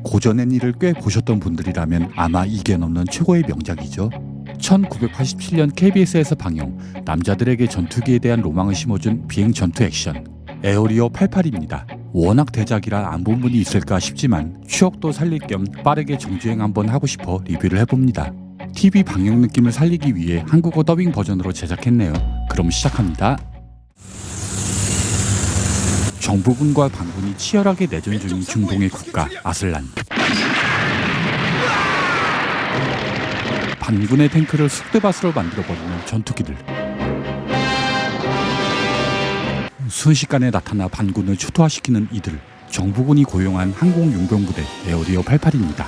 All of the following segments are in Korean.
고전의 일을 꽤 보셨던 분들이라면 아마 이게 넘는 최고의 명작이죠. 1987년 KBS에서 방영, 남자들에게 전투기에 대한 로망을 심어준 비행 전투 액션 에어리어 88입니다. 워낙 대작이라 안 본 분이 있을까 싶지만 추억도 살릴 겸 빠르게 정주행 한번 하고 싶어 리뷰를 해봅니다. TV 방영 느낌을 살리기 위해 한국어 더빙 버전으로 제작했네요. 그럼 시작합니다. 정부군과 반군이 치열하게 내전 중인 중동의 국가 아슬란. 반군의 탱크를 쑥대밭으로 만들어버리는 전투기들. 순식간에 나타나 반군을 초토화시키는 이들. 정부군이 고용한 항공용병부대 에어리어 88입니다.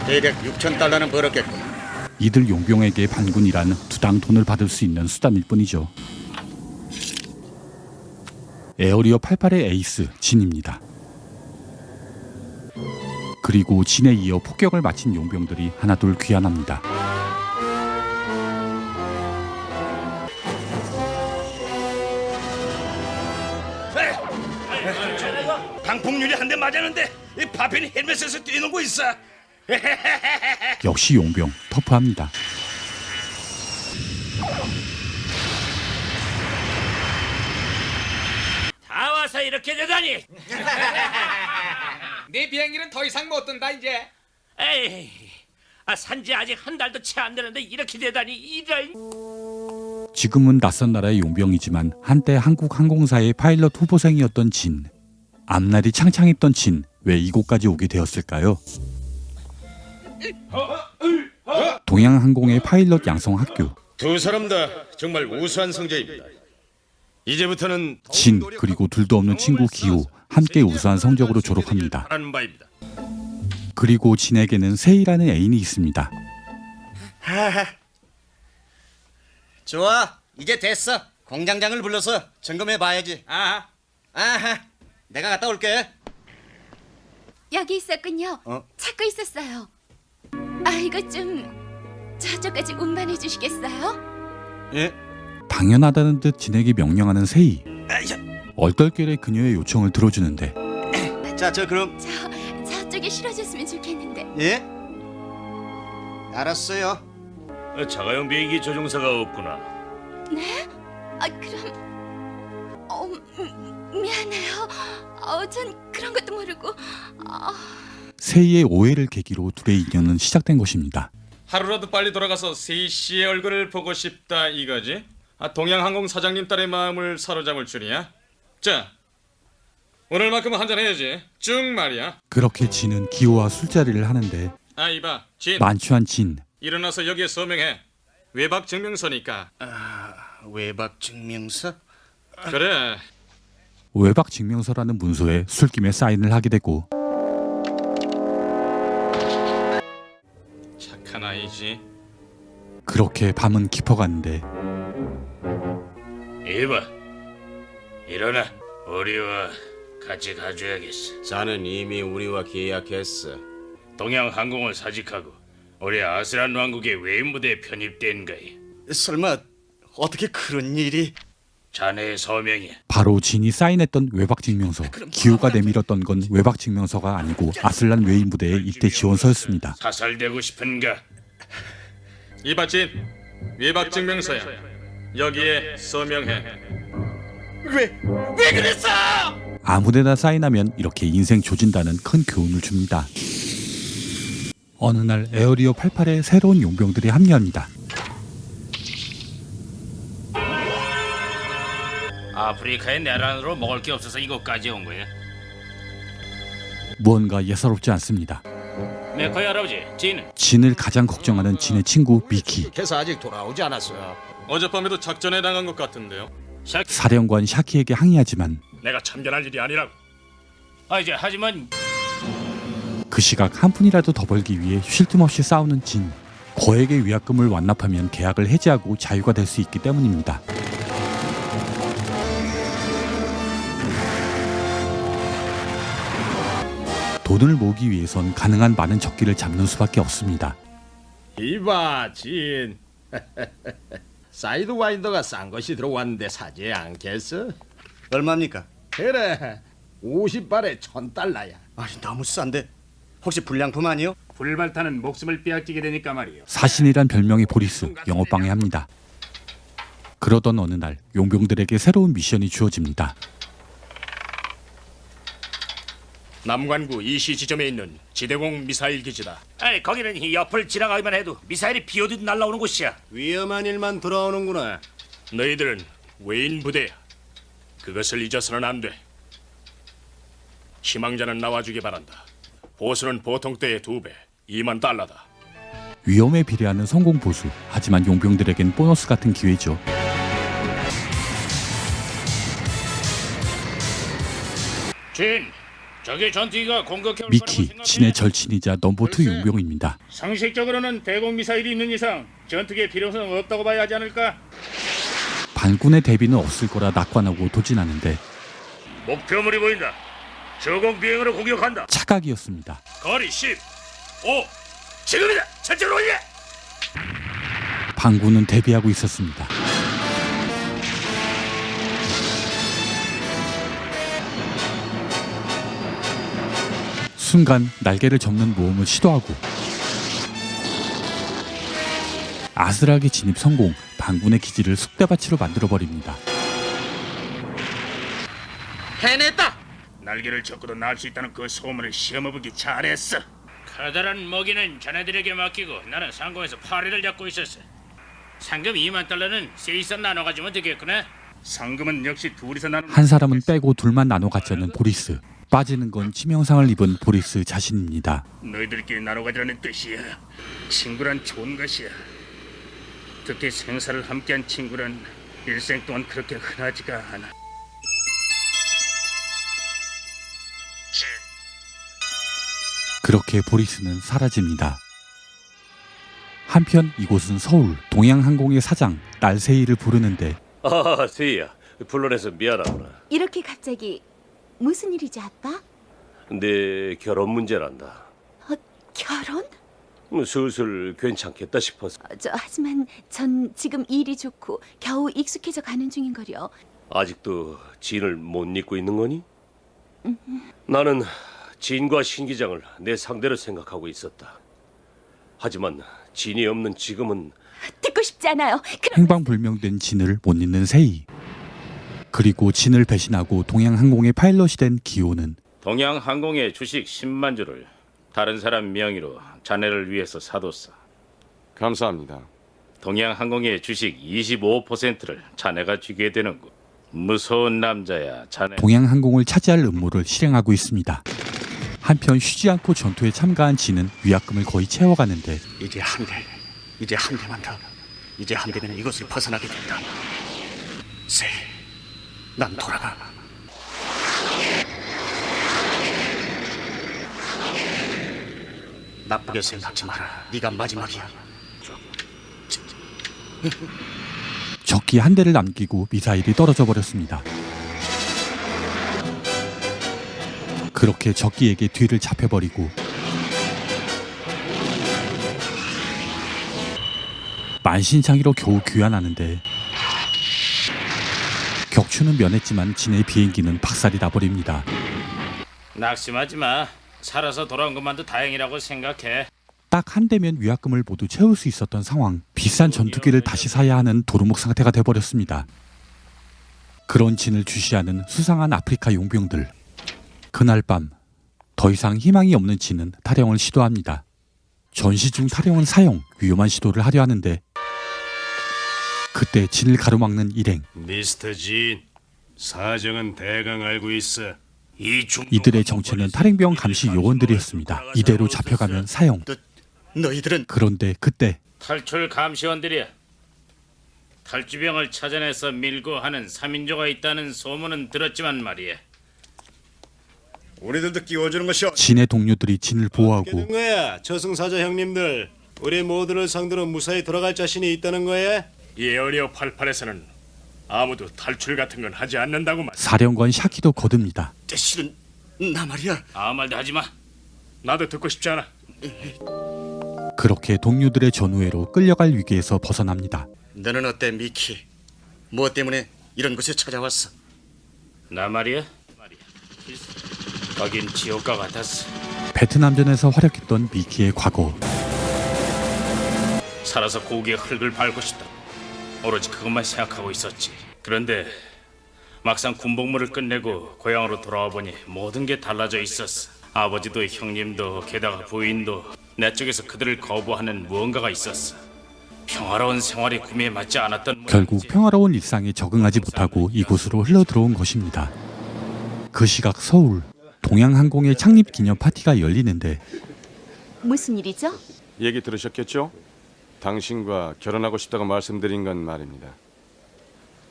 대략 6,000달러는 벌었겠군. 이들 용병에게 반군이란 두당 돈을 받을 수 있는 수단일 뿐이죠. 에어리어 88의 에이스 진입니다. 그리고 진에 이어 폭격을 마친 용병들이 하나둘 귀환합니다. 방풍률이 한 대 맞았는데 이 파편이 헬멧에서 뛰놀고 있어. 역시 용병 터프합니다. 다 와서 이렇게 되다니. 네 비행기는 더 이상 못 뜬다 이제. 에이, 산지 아직 한 달도 채 안 되는데 이렇게 되다니 이런. 지금은 낯선 나라의 용병이지만 한때 한국 항공사의 파일럿 후보생이었던 진. 앞날이 창창했던 진. 왜 이곳까지 오게 되었을까요? 동양항공의 파일럿 양성 학교. 두 사람 다 정말 우수한 성적입니다. 이제부터는 진 그리고 둘도 없는 친구 기호 함께 우수한 성적으로 졸업합니다. 하는 바입니다. 그리고 진에게는 세이라는 애인이 있습니다. 좋아, 이제 됐어. 공장장을 불러서 점검해 봐야지. 아하, 내가 갔다 올게. 여기 있었군요. 찾고 있었어요. 아, 이거 좀 저쪽까지 운반해 주시겠어요? 예? 당연하다는 듯 진에게 명령하는 세이. 얼떨결에 그녀의 요청을 들어주는데 자, 저 그럼 저쪽에 실어줬으면 좋겠는데. 예? 알았어요. 자가용 비행기 조종사가 없구나. 네? 아, 그럼 미안해요. 전 그런 것도 모르고. 세이의 오해를 계기로 둘의 인연은 시작된 것입니다. 하루라도 빨리 돌아가서 세희 씨의 얼굴을 보고 싶다 이거지? 동양항공 사장님 딸의 마음을 사로잡을 줄이야? 자, 오늘만큼은 한잔 해야지. 쭉 말이야. 그렇게 진은 기호와 술자리를 하는데 이봐, 진. 만취한 진. 일어나서 여기에 서명해. 외박 증명서니까. 외박 증명서? 그래. 외박 증명서라는 문서에 술김에 사인을 하게 되고 착한 아이지. 그렇게 밤은 깊어갔는데 이봐, 일어나. 우리와 같이 가줘야겠어. 자는 이미 우리와 계약했어. 동양항공을 사직하고 우리 아슬란 왕국의 외인부대에 편입된 거야. 설마 어떻게 그런 일이? 자네의 서명이야. 바로 진이 사인했던 외박 증명서. 기호가 내밀었던 건 외박 증명서가 아니고 아슬란 외인 부대의 입대 지원서였습니다. 사살되고 싶은가? 이봐, 진. 외박 증명서야. 여기에 서명해. 왜 그랬어? 아무데나 사인하면 이렇게 인생 조진다는 큰 교훈을 줍니다. 어느 날 에어리어 88에 새로운 용병들이 합류합니다. 아프리카의 내란으로 먹을 게 없어서 이곳까지 온 거야. 무언가 예사롭지 않습니다. 메커의 할아버지, 진. 진을 가장 걱정하는 진의 친구 미키. 걔서 아직 돌아오지 않았어. 어젯밤에도 작전에 나간 것 같은데요. 사령관 샤키에게 항의하지만 내가 참견할 일이 아니라고. 이제 하지만 그 시각 한 푼이라도 더 벌기 위해 쉴 틈 없이 싸우는 진. 거액의 위약금을 완납하면 계약을 해지하고 자유가 될 수 있기 때문입니다. 돈을 모으기 위해선 가능한 많은 적기를 잡는 수밖에 없습니다. 이봐 진 사이드 와인더가 싼 것이 들어왔는데 사지 않겠어? 얼마입니까? 그래 50발에 $1,000야. 아니 너무 싼데. 혹시 불량품 아니요? 불발타는 목숨을 빼앗기게 되니까 말이요. 사신이란 별명의 보리스, 영업 방해합니다. 그러던 어느 날 용병들에게 새로운 미션이 주어집니다. 남관구 이시 지점에 있는 지대공 미사일 기지다. 아니 거기는 이 옆을 지나가기만 해도 미사일이 비오듯 날아오는 곳이야. 위험한 일만 돌아오는구나. 너희들은 외인 부대야. 그것을 잊어서는 안 돼. 희망자는 나와주기 바란다. 보수는 보통 때의 2배, $20,000다. 위험에 비례하는 성공 보수, 하지만 용병들에겐 보너스 같은 기회죠. 진, 적의 전투기가 공격해 올 미키, 거라고 진의 생각해. 절친이자 넘버2 용병입니다. 상식적으로는 대공 미사일이 있는 이상 전투기의 필요성은 없다고 봐야 하지 않을까? 반군의 대비는 없을 거라 낙관하고 도진하는데 목표물이 보인다. 저공 비행으로 공격한다. 착각이었습니다. 거리 10, 5, 지금이다. 철저로 올려. 반군은 대비하고 있었습니다. 순간 날개를 접는 모험을 시도하고 아슬하게 진입 성공, 반군의 기지를 쑥대밭으로 만들어버립니다. 해냈다. 날개를 접고도 날 수 있다는 그 소문을 시험해보기 잘했어. 커다란 먹이는 자네들에게 맡기고 나는 상공에서 파리를 잡고 있었어. 상금 $20,000는 셋이서 나눠 가지면 되겠구나. 상금은 역시 둘이서 나누는. 한 사람은 빼고 둘만 나눠 갖자는 보리스. 빠지는 건 치명상을 입은 보리스 자신입니다. 너희들끼리 나눠 가지라는 뜻이야. 친구란 좋은 것이야. 특히 생사를 함께한 친구란 일생 동안 그렇게 흔하지가 않아. 그렇게 보리스는 사라집니다. 한편 이곳은 서울, 동양항공의 사장 날세이를 부르는데 아, 세희야. 불러내서 미안하구나. 이렇게 갑자기 무슨 일이지 아빠? 내 결혼 문제란다. 결혼? 슬슬 괜찮겠다 싶어서. 하지만 전 지금 일이 좋고 겨우 익숙해져 가는 중인걸요. 아직도 진을 못 잊고 있는 거니? 나는 진과 신 기장을 내 상대로 생각하고 있었다. 하지만 진이 없는 지금은 듣고 싶지 않아요. 그럼 행방불명된 진을 못 잊는 세이. 그리고 진을 배신하고 동양항공의 파일럿이 된 기호는 동양항공의 주식 10만 주를 다른 사람 명의로 자네를 위해서 사뒀어. 감사합니다. 동양항공의 주식 25%를 자네가 쥐게 되는군. 무서운 남자야, 자네. 동양항공을 차지할 음모를 실행하고 있습니다. 한편 쉬지 않고 전투에 참가한 진은 위약금을 거의 채워가는데 이제 한 대. 이제 한 대만 더. 이제 한 대면 이곳을 벗어나게 된다. 난 돌아가. 나쁘게 생각지 마라. 네가 마지막이야. 적기 한 대를 남기고 미사일이 떨어져 버렸습니다. 그렇게 적기에게 뒤를 잡혀버리고 만신창이로 겨우 귀환하는데 격추는 면했지만 진의 비행기는 박살이 나버립니다. 낙심하지 마. 살아서 돌아온 것만도 다행이라고 생각해. 딱 한 대면 위약금을 모두 채울 수 있었던 상황. 비싼 전투기를 다시 사야 하는 도루묵 상태가 돼버렸습니다. 그런 진을 주시하는 수상한 아프리카 용병들. 그날 밤 더 이상 희망이 없는 진은 탈영을 시도합니다. 전시 중 탈영은 사형, 위험한 시도를 하려 하는데 그때 진을 가로막는 일행. 미스터 진, 사정은 대강 알고 있어. 이들의 정체는 탈행병 감시 요원들이었습니다. 이대로 잡혀가면 사형. 너희들은 그런데 그때 탈출 감시원들이야. 탈주병을 찾아내서 밀고 하는 3인조가 있다는 소문은 들었지만 말이야. 우리들도 끼워주는 것이 진의 동료들이 진을 보호하고 되는 거야, 저승사자 형님들. 우리 모두를 상대로 무사히 돌아갈 자신이 있다는 거야? 이 에어리어 88에서는 아무도 탈출 같은 건 하지 않는다고 말. 사령관 샤키도 거듭니다. 실은 나 말이야. 아무 말도 하지 마. 나도 듣고 싶지 않아. 그렇게 동료들의 전우회로 끌려갈 위기에서 벗어납니다. 너는 어때, 미키? 무엇 때문에 이런 곳에 찾아왔어? 나 말이야? 거긴 지옥과 같았어. 베트남전에서 활약했던 미키의 과거. 살아서 고기의 흙을 밟고 싶다. 오로지 그것만 생각하고 있었지. 그런데 막상 군복무를 끝내고 고향으로 돌아와 보니 모든 게 달라져 있었어. 아버지도 형님도 게다가 부인도 내 쪽에서 그들을 거부하는 무언가가 있었어. 평화로운 생활이 꿈에 맞지 않았던 결국 평화로운 일상에 적응하지 못하고 이곳으로 흘러들어온 것입니다. 그 시각 서울 동양항공의 창립 기념 파티가 열리는데 무슨 일이죠? 얘기 들으셨겠죠? 당신과 결혼하고 싶다고 말씀드린 건 말입니다.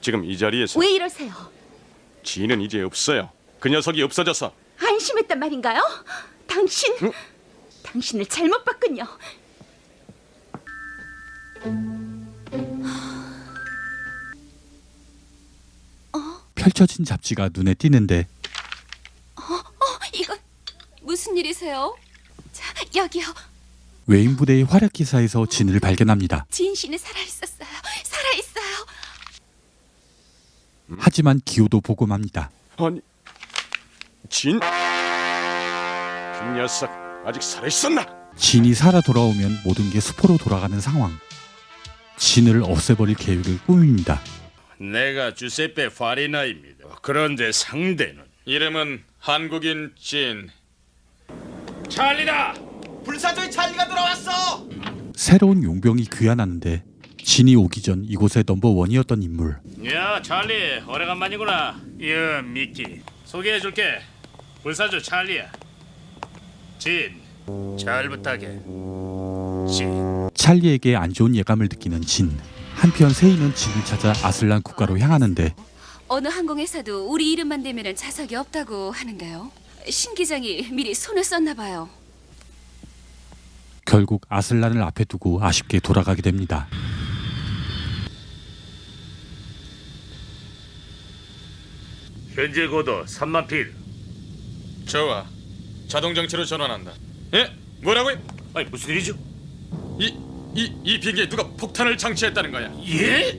지금 이 자리에서 왜 이러세요? 지인은 이제 없어요. 그 녀석이 없어져서. 안심했단 말인가요? 당신 당신을 잘못 봤군요. 펼쳐진 잡지가 눈에 띄는데 이건 무슨 일이세요? 자, 여기요. 외인 부대의 활약 기사에서 진을 발견합니다. 지인 씨는 살아있었어요. 살아있어요. 하지만 기호도 보고맙니다. 아니, 진? 그 녀석 아직 살아있었나? 진이 살아 돌아오면 모든 게 수포로 돌아가는 상황. 진을 없애버릴 계획을 꾸밉니다. 내가 주세페 파리나입니다. 그런데 상대는 이름은 한국인 진. 찰리다. 불사조의 찰리가 돌아왔어. 새로운 용병이 귀환하는데 진이 오기 전 이곳의 넘버원이었던 인물. 야 찰리 오래간만이구나. 야 미키 소개해줄게. 불사조 찰리야. 진 잘 부탁해. 진. 찰리에게 안 좋은 예감을 느끼는 진. 한편 세이는 진을 찾아 아슬란 국가로 향하는데 어느 항공에서도 우리 이름만 대면은 좌석이 없다고 하는데요. 신 기장이 미리 손을 썼나 봐요. 결국 아슬란을 앞에 두고 아쉽게 돌아가게 됩니다. 현재 고도 3만 필. 좋아. 자동 정체로 전환한다. 예? 뭐라고요? 아니 무슨 일이죠? 이 비행기에 누가 폭탄을 장치했다는 거야? 예?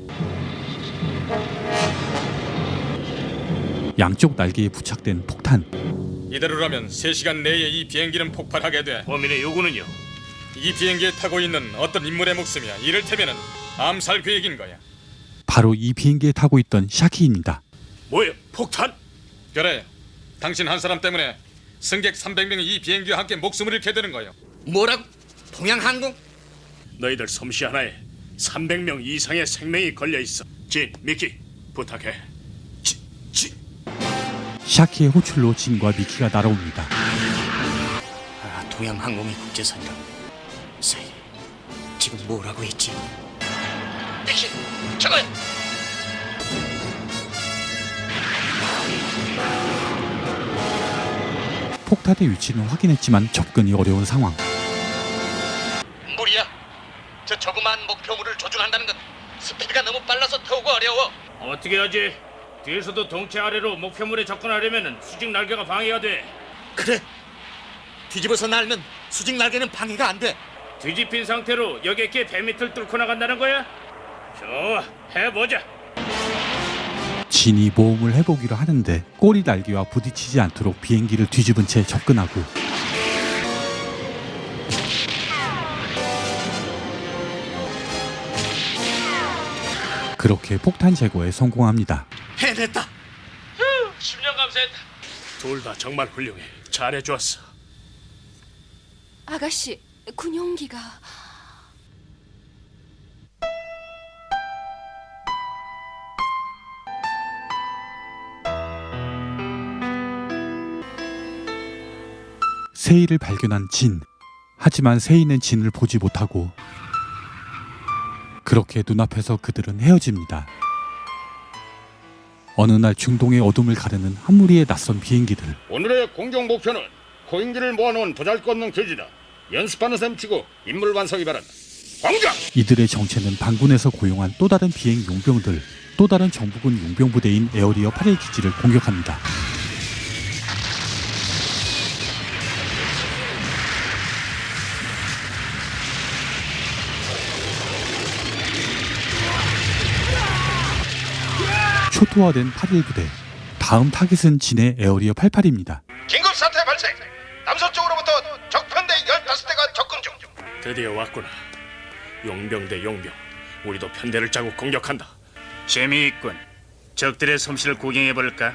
양쪽 날개에 부착된 폭탄. 이대로라면 3시간 내에 이 비행기는 폭발하게 돼. 범인의 요구는요? 이 비행기에 타고 있는 어떤 인물의 목숨이야. 이를테면은 암살 계획인 거야. 바로 이 비행기에 타고 있던 샤키입니다. 뭐예요? 폭탄? 그래. 당신 한 사람 때문에 승객 300명이 이 비행기와 함께 목숨을 잃게 되는 거요. 뭐라고? 동양항공? 너희들 솜씨 하나에 300명 이상의 생명이 걸려 있어. 진, 미키, 부탁해. 샤키의 호출로 진과 미키가 날아옵니다. 아, 동양항공의 국제선이라. 세이, 지금 뭐라고 했지? 미키, 저거야. 폭탄의 위치는 확인했지만 접근이 어려운 상황. 무리야. 저 조그만 목표물을 조준한다는 건 스피드가 너무 빨라서 타오고 어려워. 어떻게 하지? 뒤에서도 동체 아래로 목표물에 접근하려면 수직 날개가 방해가 돼. 그래. 뒤집어서 날면 수직 날개는 방해가 안 돼. 뒤집힌 상태로 여객기의 배밑을 뚫고 나간다는 거야? 좋아, 해보자. 진이 모험을 해보기로 하는데 꼬리 날개와 부딪히지 않도록 비행기를 뒤집은 채 접근하고 그렇게 폭탄 제거에 성공합니다. 해냈다. 10년 감사했다. 둘 다 정말 훌륭해. 잘해줬어. 아가씨, 군용기가... 세이를 발견한 진. 하지만 세이는 진을 보지 못하고 그렇게 눈앞에서 그들은 헤어집니다. 어느 날 중동의 어둠을 가르는 한 무리의 낯선 비행기들. 오늘의 공격 목표는 고인기를 모아놓은 보잘것없는 교지다. 연습하는 셈 치고 임무 완성이 바란다. 공격! 이들의 정체는 반군에서 고용한 또 다른 비행 용병들. 또 다른 정부군 용병 부대인 에어리어 8일 기지를 공격합니다. 초토화된 8일 부대. 다음 타깃은 진해 에어리어 88입니다. 긴급 사태 발생. 남서쪽으로부터 적편대 15대가 접근 중. 드디어 왔구나. 용병 대 용병. 우리도 편대를 짜고 공격한다. 재미있군. 적들의 솜씨를 구경해볼까?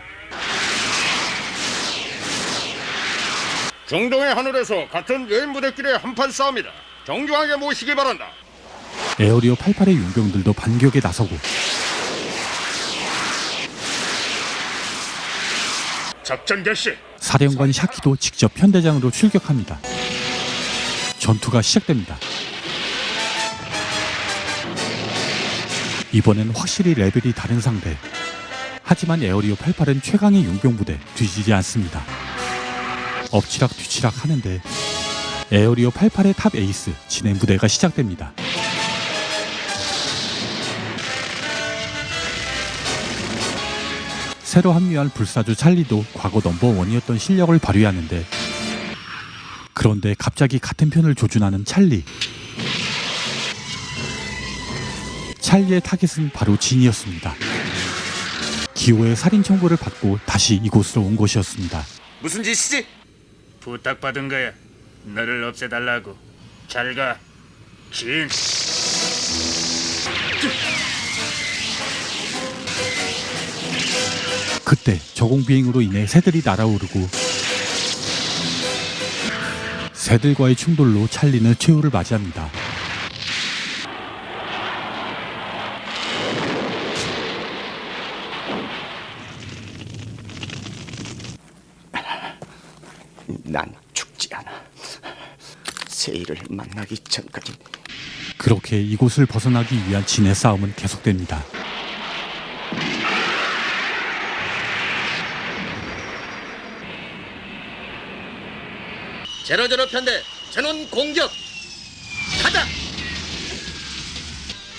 중동의 하늘에서 같은 여인 부대끼리의 한판 싸움이다. 정중하게 모시기 바란다. 에어리어 88의 용병들도 반격에 나서고 작전 개시. 사령관 샤키도 직접 편대장으로 출격합니다. 전투가 시작됩니다. 이번엔 확실히 레벨이 다른 상대. 하지만 에어리어 88은 최강의 용병 부대, 뒤지지 않습니다. 엎치락 뒤치락 하는데 에어리어 88의 탑 에이스 진해 부대가 시작됩니다. 새로 합류한 불사조 찰리도 과거 넘버원이었던 실력을 발휘하는데, 그런데 갑자기 같은 편을 조준하는 찰리의 타겟은 바로 진이었습니다. 기호의 살인 청구를 받고 다시 이곳으로 온 것이었습니다. 무슨 짓이지? 부탁받은 거야. 너를 없애달라고. 잘 가. 진. 그때 저공 비행으로 인해 새들이 날아오르고 새들과의 충돌로 찰리는 최후를 맞이합니다. 난 죽지 않아. 세이를 만나기 전까지. 그렇게 이곳을 벗어나기 위한 진의 싸움은 계속됩니다. 제로제로 편대 전원 공격. 가자.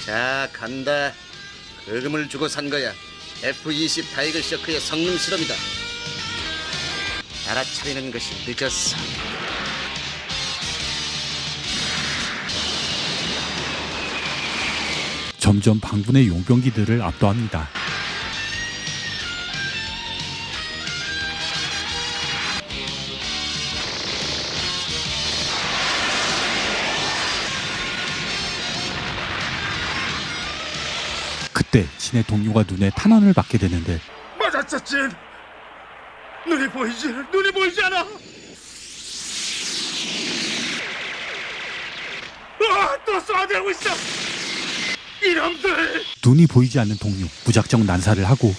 자, 간다. 금을 주고 산 거야. F-20 타이거 셔크의 성능 실험이다. 알아차리는 것이 늦었어. 점점 방분의 용병기들을 압도합니다. 그때 진의 동료가 눈에 탄환을 받게 되는데, 맞았어, 진. 눈이 보이지 않아. 또 쏴대고 있어. 이놈들. 눈이 보이지 않는 동료 무작정 난사를 하고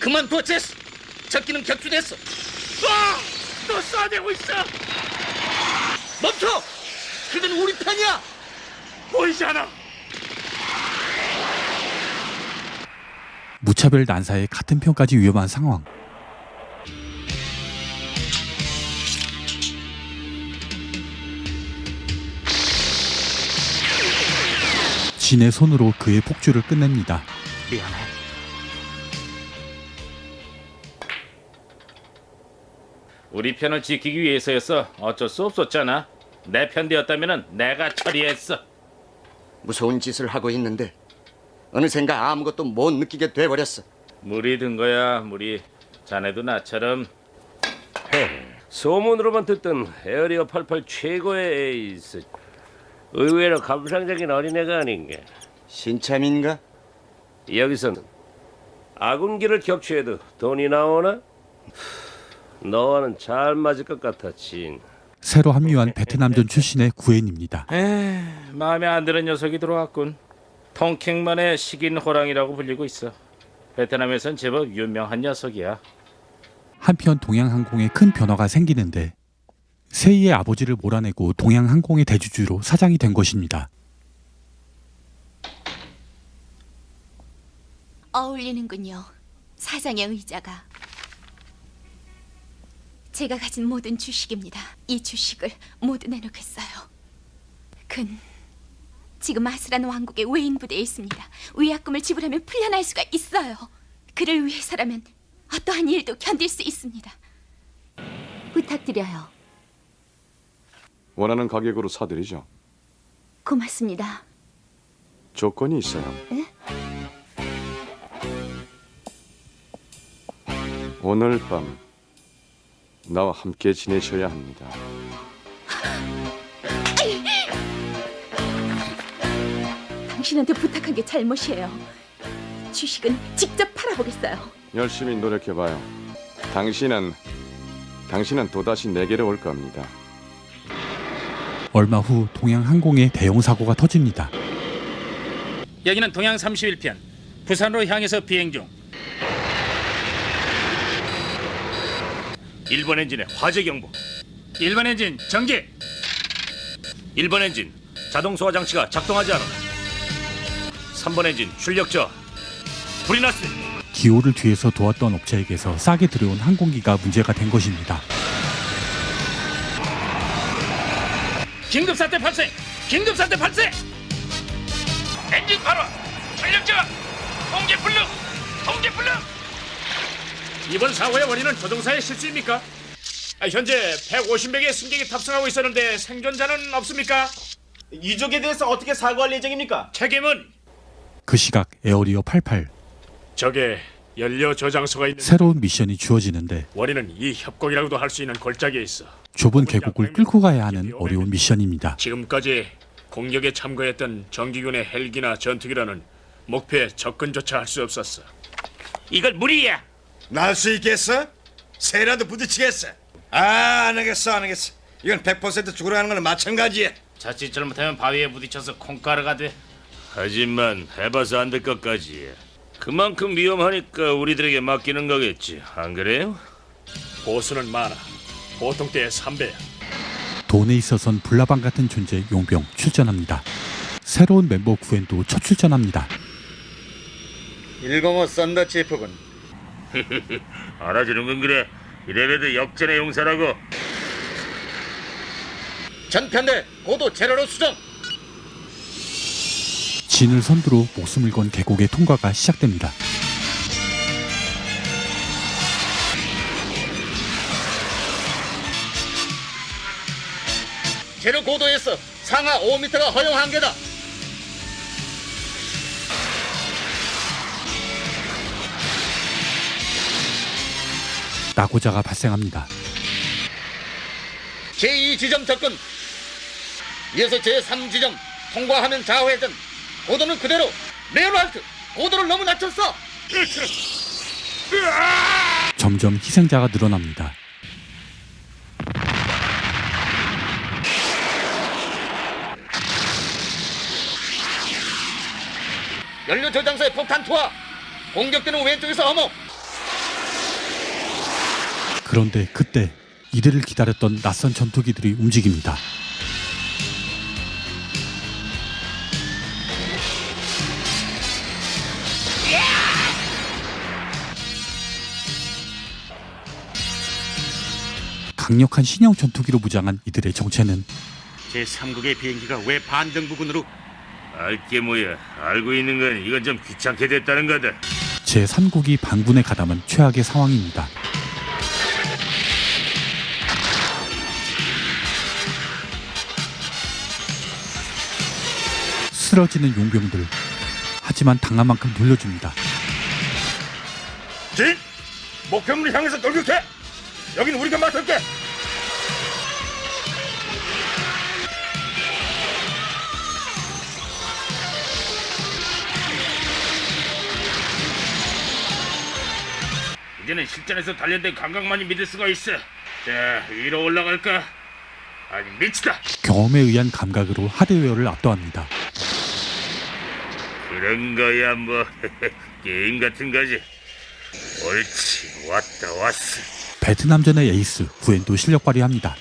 그만둬, 제스. 적기는 격추됐어. 또 쏴대고 있어. 멈춰. 그건 우리 편이야. 보이지 않아. 무차별 난사에 같은 편까지 위험한 상황. 진의 손으로 그의 폭주를 끝냅니다. 미안해. 우리 편을 지키기 위해서였어. 어쩔 수 없었잖아. 내 편대였다면 내가 처리했어. 무서운 짓을 하고 있는데 어느샌가 아무것도 못 느끼게 돼버렸어. 물이 든 거야, 물이. 자네도 나처럼. 소문으로만 듣던 에어리어 88 최고의 에이스. 의외로 감상적인 어린애가 아닌가. 신참인가? 여기서는 아군기를 격추해도 돈이 나오나? 너와는 잘 맞을 것 같아, 진. 새로 합류한 베트남전 출신의 구엔입니다. 마음에 안 드는 녀석이 들어왔군. 통킹만의 식인 호랑이라고 불리고 있어. 베트남에선 제법 유명한 녀석이야. 한편 동양항공에 큰 변화가 생기는데, 세이의 아버지를 몰아내고 동양항공의 대주주로 사장이 된 것입니다. 어울리는군요. 사장의 의자가. 제가 가진 모든 주식입니다. 이 주식을 모두 내놓겠어요. 근 지금 아스란 왕국의 외인 부대에 있습니다. 위약금을 지불하면 풀려날 수가 있어요. 그를 위해서라면 어떠한 일도 견딜 수 있습니다. 부탁드려요. 원하는 가격으로 사드리죠. 고맙습니다. 조건이 있어요. 오늘 밤 나와 함께 지내셔야 합니다. 당신한테 부탁한 게 잘못이에요. 주식은 직접 팔아보겠어요. 열심히 노력해봐요. 당신은 또다시 내게로 올 겁니다. 얼마 후 동양항공에 대형 사고가 터집니다. 여기는 동양 31편. 부산으로 향해서 비행 중. 1번 엔진에 화재 경보. 1번 엔진 정지. 1번 엔진 자동 소화 장치가 작동하지 않아. 3번 엔진 출력 저하. 불이 났어. 기호를 뒤에서 도왔던 업체에게서 싸게 들여온 항공기가 문제가 된 것입니다. 긴급 사태 발생. 긴급 사태 발생. 엔진 발화. 출력 저하. 통제 불능. 통제 불능. 이번 사고의 원인은 조종사의 실수입니까? 현재 150명의 승객이 탑승하고 있었는데 생존자는 없습니까? 이쪽에 대해서 어떻게 사과할 예정입니까? 책임은 그 시각 에어리어 88 적에 연료 저장소가 있는 새로운 미션이 주어지는데 원인은 이 협곡이라고도 할 수 있는 골짜기에 있어. 좁은 계곡을 끌고 가야 하는 어려운 미션입니다. 지금까지 공격에 참가했던 정기군의 헬기나 전투기라는 목표에 접근조차 할 수 없었어. 이걸 무리야. 날 수 있겠어? 새라도 부딪히겠어? 안 하겠어. 이건 100% 죽으러 가는 거는 마찬가지야. 자칫 잘못하면 바위에 부딪혀서 콩가루가 돼. 하지만 해봐서 안 될 것까지. 그만큼 위험하니까 우리들에게 맡기는 거겠지. 안 그래요? 보수는 많아. 보통 때의 3배야. 돈에 있어선 불나방 같은 존재 용병 출전합니다. 새로운 멤버 구엔도 첫 출전합니다. 105 썬더 치프군. 알아주는 건 그래. 이래봬도 역전의 용사라고. 전편대 고도 제로로 수정. 진을 선두로 목숨을 건 계곡의 통과가 시작됩니다. 제로 고도에서 상하 5m가 허용 한계다. 낙오자가 발생합니다. 제2지점 접근. 이어서 제3지점 통과하면 좌회전. 고도는 그대로. 레어랄트 고도를 너무 낮췄어. 점점 희생자가 늘어납니다. 연료 저장소에 폭탄 투하. 공격되는 왼쪽에서 어머. 그런데 그때 이들을 기다렸던 낯선 전투기들이 움직입니다. 강력한 신형 전투기로 무장한 이들의 정체는 제3국의 비행기가 왜 반정부군으로? 알게 뭐야. 알고 있는 건 이건 좀 귀찮게 됐다는 거다. 제3국이 반군에 가담한 최악의 상황입니다. 쓰러지는 용병들. 하지만 당한 만큼 돌려줍니다. 진! 목표물을 향해서 돌격해! 여긴 우리가 맡을게! 이제는 실전에서 단련된 감각만이 믿을 수가 있어. 자, 위로 올라갈까? 아니, 미치다. 경험에 의한 감각으로 하드웨어를 압도합니다. 그런 거야 뭐. 게임 같은 거지. 옳지. 왔다 왔어. 베트남전의 에이스 구엔도 실력 발휘합니다.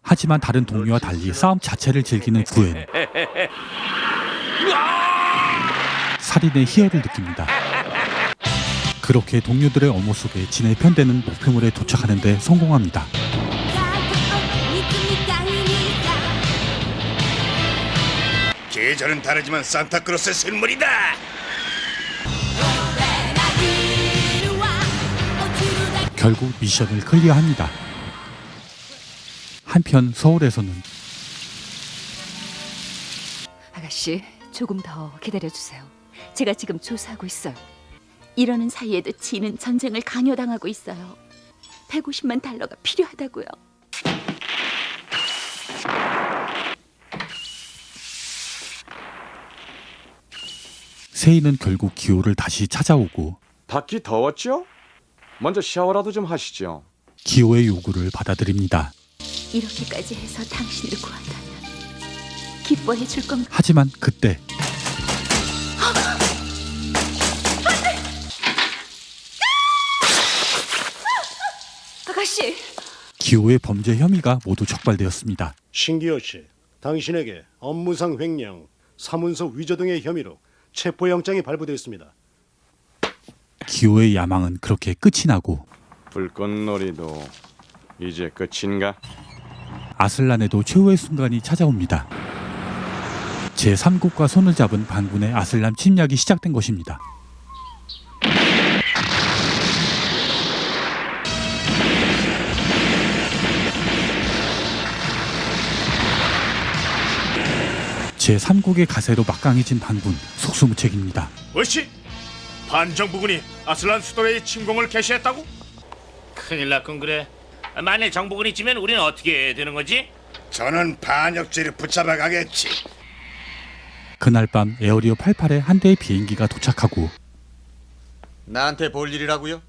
하지만 다른 동료와 달리 싸움 자체를 즐기는 구엔. 살인의 희열을 느낍니다. 그렇게 동료들의 엄호 속에 진의 편대는 목표물에 도착하는 데 성공합니다. 계절은 다르지만 산타크로스의 선물이다! 결국 미션을 클리어합니다. 한편 서울에서는 아가씨, 조금 더 기다려주세요. 제가 지금 조사하고 있어요. 이러는 사이에도 진은 전쟁을 강요당하고 있어요. 150만 달러가 필요하다고요. 세이는 결국 기호를 다시 찾아오고 밖이 더웠죠? 먼저 샤워라도 좀 하시죠. 기호의 요구를 받아들입니다. 이렇게까지 해서 당신을 구한다면 기뻐해 줄 건가? 하지만 그때 아가씨! 기호의 범죄 혐의가 모두 적발되었습니다. 신기호 씨, 당신에게 업무상 횡령, 사문서 위조 등의 혐의로 체포영장이 발부되었습니다. 기호의 야망은 그렇게 끝이 나고 불꽃놀이도 이제 끝인가? 아슬란에도 최후의 순간이 찾아옵니다. 제3국과 손을 잡은 반군의 아슬란 침략이 시작된 것입니다. 제3국의 가세로 막강해진 반군 속수무책입니다. 뭐시? 반정부군이 아슬란 수도에 침공을 개시했다고? 큰일 났군 그래. 만일 정부군이 찌면 우리는 어떻게 되는 거지? 저는 반역죄를 붙잡아 가겠지. 그날 밤 에어리어 88에 한 대의 비행기가 도착하고 나한테 볼 일이라고요?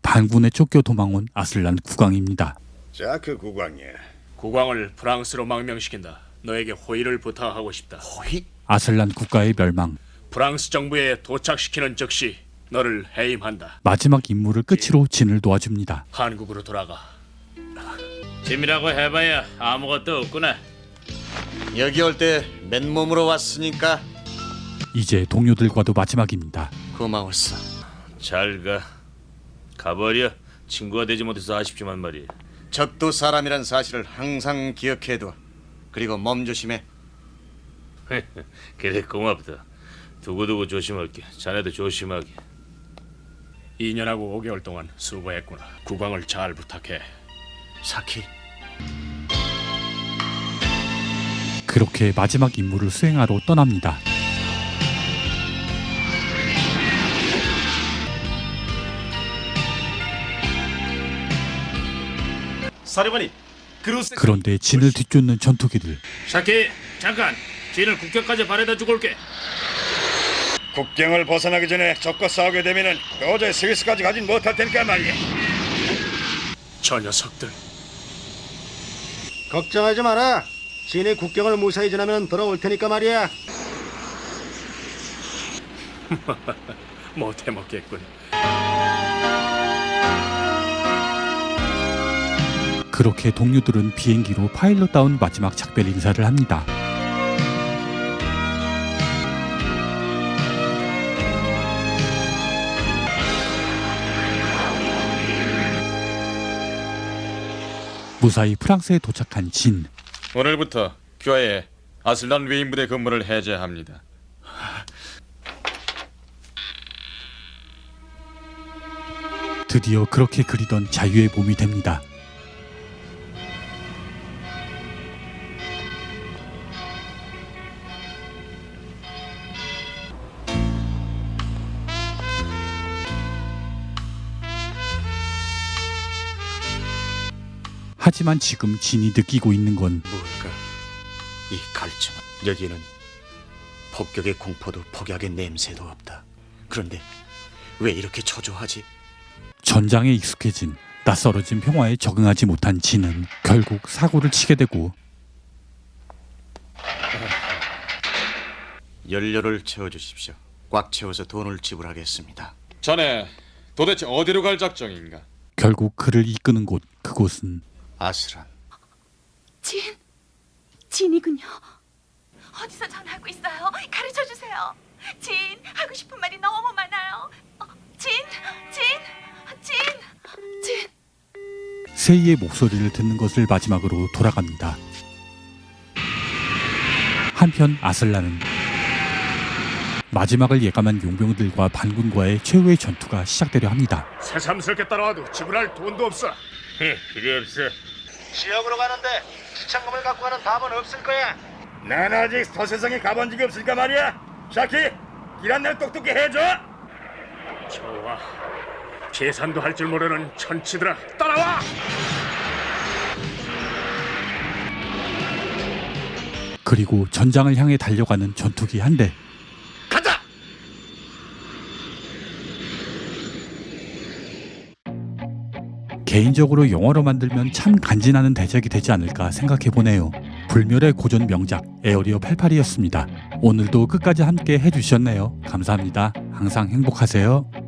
반군에 쫓겨 도망온 아슬란 국왕입니다. 자, 그 국왕이야. 국왕을 프랑스로 망명시킨다. 너에게 호의를 부탁하고 싶다. 호의? 아슬란 국가의 멸망, 프랑스 정부에 도착시키는 즉시 너를 해임한다. 마지막 임무를 끝으로 진을 도와줍니다. 한국으로 돌아가. 짐이라고 해봐야 아무것도 없구나. 여기 올 때 맨몸으로 왔으니까 이제 동료들과도 마지막입니다. 고마웠어. 잘 가. 가버려. 친구가 되지 못해서 아쉽지만 말이야. 적도 사람이란 사실을 항상 기억해둬. 그리고 몸조심해. 그래 고맙다. 두고두고 조심할게. 자네도 조심하게. 2년하고 5개월 동안 수고했구나. 국왕을 잘 부탁해. 사키. 그렇게 마지막 임무를 수행하러 떠납니다. 사령관님, 그루스 그런데 진을 뒤쫓는 전투기들. 샤키, 잠깐. 진을 국경까지 바래다 주고 올게. 국경을 벗어나기 전에 적과 싸우게 되면은 도저히 스위스까지 가진 못할 테니까 말이야. 저 녀석들. 걱정하지 마라. 진의 국경을 무사히 지나면 돌아올 테니까 말이야. 못해 먹겠군. 그렇게 동료들은 비행기로 파일럿다운 마지막 작별 인사를 합니다. 무사히 프랑스에 도착한 진. 오늘부터 교회에 아슬란 외인 부대 근무를 해제합니다. 드디어 그렇게 그리던 자유의 몸이 됩니다. 하지만 지금 진이 느끼고 있는 건 뭘까? 이 갈증. 여기에는 폭격의 공포도 폭약의 냄새도 없다. 그런데 왜 이렇게 초조하지? 전장에 익숙해진 낯설어진 평화에 적응하지 못한 진은 결국 사고를 치게 되고 연료를 채워주십시오. 꽉 채워서 돈을 지불하겠습니다. 자네 도대체 어디로 갈 작정인가? 결국 그를 이끄는 곳, 그곳은 아슬란. 진이군요. 어디서 전화하고 있어요? 가르쳐 주세요. 진, 하고 싶은 말이 너무 많아요. 진. 세이의 목소리를 듣는 것을 마지막으로 돌아갑니다. 한편 아슬란은 마지막을 예감한 용병들과 반군과의 최후의 전투가 시작되려 합니다. 새삼스럽게 따라와도 지불할 돈도 없어. 필요 없어. 지역으로 가는데 시창금을 갖고 가는 답은 없을 거야. 난 아직 더 세상에 가본 적이 없으니까 말이야. 샤키, 길 안내를 똑똑히 해줘. 좋아. 계산도 할 줄 모르는 천치들아, 따라와. 그리고 전장을 향해 달려가는 전투기 한 대. 가자. 개인적으로 영화로 만들면 참 간지나는 대작이 되지 않을까 생각해보네요. 불멸의 고전 명작 에어리어 88이었습니다. 오늘도 끝까지 함께 해주셨네요. 감사합니다. 항상 행복하세요.